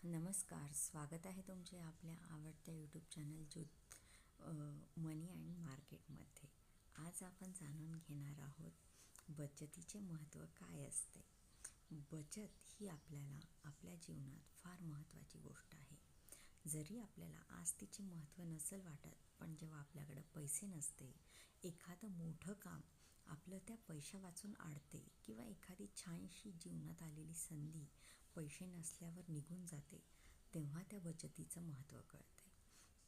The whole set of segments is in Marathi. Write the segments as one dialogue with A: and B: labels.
A: नमस्कार, स्वागत आहे तुमचे आपल्या आवडत्या यूट्यूब चॅनल मनी अँड मार्केटमध्ये. आज आपण जाणून घेणार आहोत बचतीचे महत्त्व काय असते. बचत ही आपल्याला आपल्या जीवनात फार महत्त्वाची गोष्ट आहे. जरी आपल्याला आज तिचे महत्त्व नसेल वाटत, पण जेव्हा आपल्याकडे पैसे नसते, एखादं मोठं काम आपलं त्या पैशा वाचून अडते किंवा एखादी छानशी जीवनात आलेली संधी पैसे नसल्यावर निघून जाते, तेव्हा त्या बचतीचं महत्त्व कळते.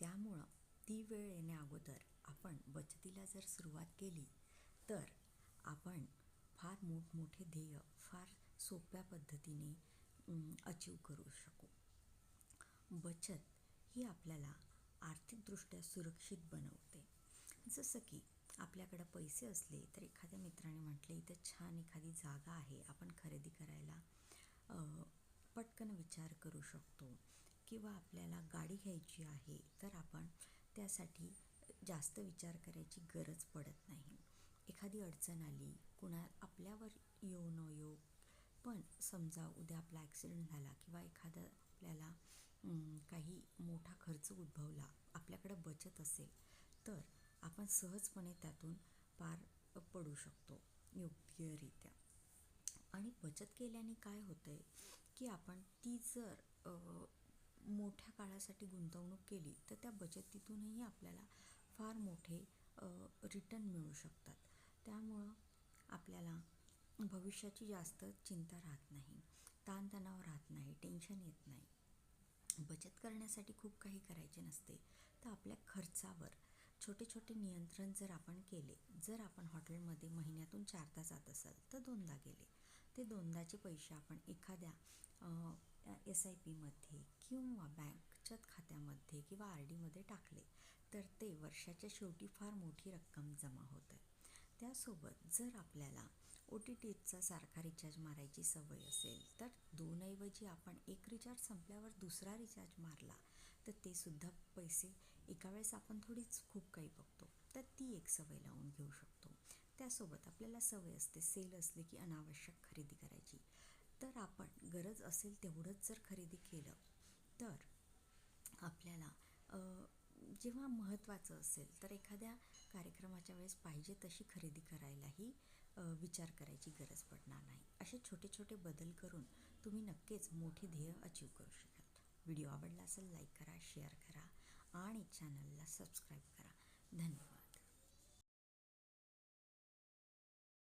A: त्यामुळं ती वेळ येण्या अगोदर आपण बचतीला जर सुरुवात केली तर आपण फार मोठमोठे ध्येय फार सोप्या पद्धतीने अचीव करू शकू. बचत ही आपल्याला आर्थिकदृष्ट्या सुरक्षित बनवते. जसं की आपल्याकडं पैसे असले तर एखाद्या मित्राने म्हटले, इथं छान एखादी जागा आहे, आपण खरेदी करायला पटकन विचार करू शकतो. किंवा आपल्याला गाडी घ्यायची आहे तर आपण त्यासाठी जास्त विचार करायची गरज पडत नाही. एखादी अडचण आली, कुणा आपल्यावर येऊ न येऊ, पण समजा उद्या आपला ॲक्सिडेंट झाला किंवा एखादा आपल्याला काही मोठा खर्च उद्भवला, आपल्याकडं बचत असेल तर आपण सहजपणे त्यातून पार पडू शकतो योग्यरित्या. आणि बचत केल्याने काय होतं आहे की आपण ती जर मोठ्या काळासाठी गुंतवणूक केली तर त्या बचतीतूनही आपल्याला फार मोठे रिटर्न मिळू शकतात. त्यामुळं आपल्याला भविष्याची जास्त चिंता राहत नाही, ताणतणाव राहत नाही, टेन्शन येत नाही. बचत करण्यासाठी खूप काही करायचे नसते, तर आपल्या खर्चावर छोटे छोटे नियंत्रण जर आपण केले, जर आपण हॉटेलमध्ये महिन्यातून 4दा जात असाल तर 2दा गेले, ते 2दाचे पैसे आपण एखाद्या SIPमध्ये किंवा बँकच्यात खात्यामध्ये किंवा RDमध्ये टाकले तर ते वर्षाच्या शेवटी फार मोठी रक्कम जमा होते. त्यासोबत जर आपल्याला OTTचा सारखा रिचार्ज मारायची सवय असेल तर 2 ऐवजी आपण एक रिचार्ज संपल्यावर दुसरा रिचार्ज मारला तर ते सुद्धा पैसे एका वेळेस आपण थोडीच खूप काही बघतो, तर ती एक सवय लावून घेऊ शकतो. त्यासोबत आपल्याला सवय असते सेल असले की अनावश्यक खरेदी करायची, तर आपण गरज असेल तेवढंच जर खरेदी केलं तर आपल्याला जेव्हा महत्त्वाचं असेल तर एखाद्या कार्यक्रमाच्या वेळेस पाहिजे तशी खरेदी करायलाही विचार करायची गरज पडणार नाही. असे छोटे छोटे बदल करून तुम्ही नक्कीच मोठी ध्येय अचीव करू शकाल. व्हिडिओ आवडला असेल लाईक करा, शेअर करा आणि चॅनलला सबस्क्राईब करा. धन्यवाद.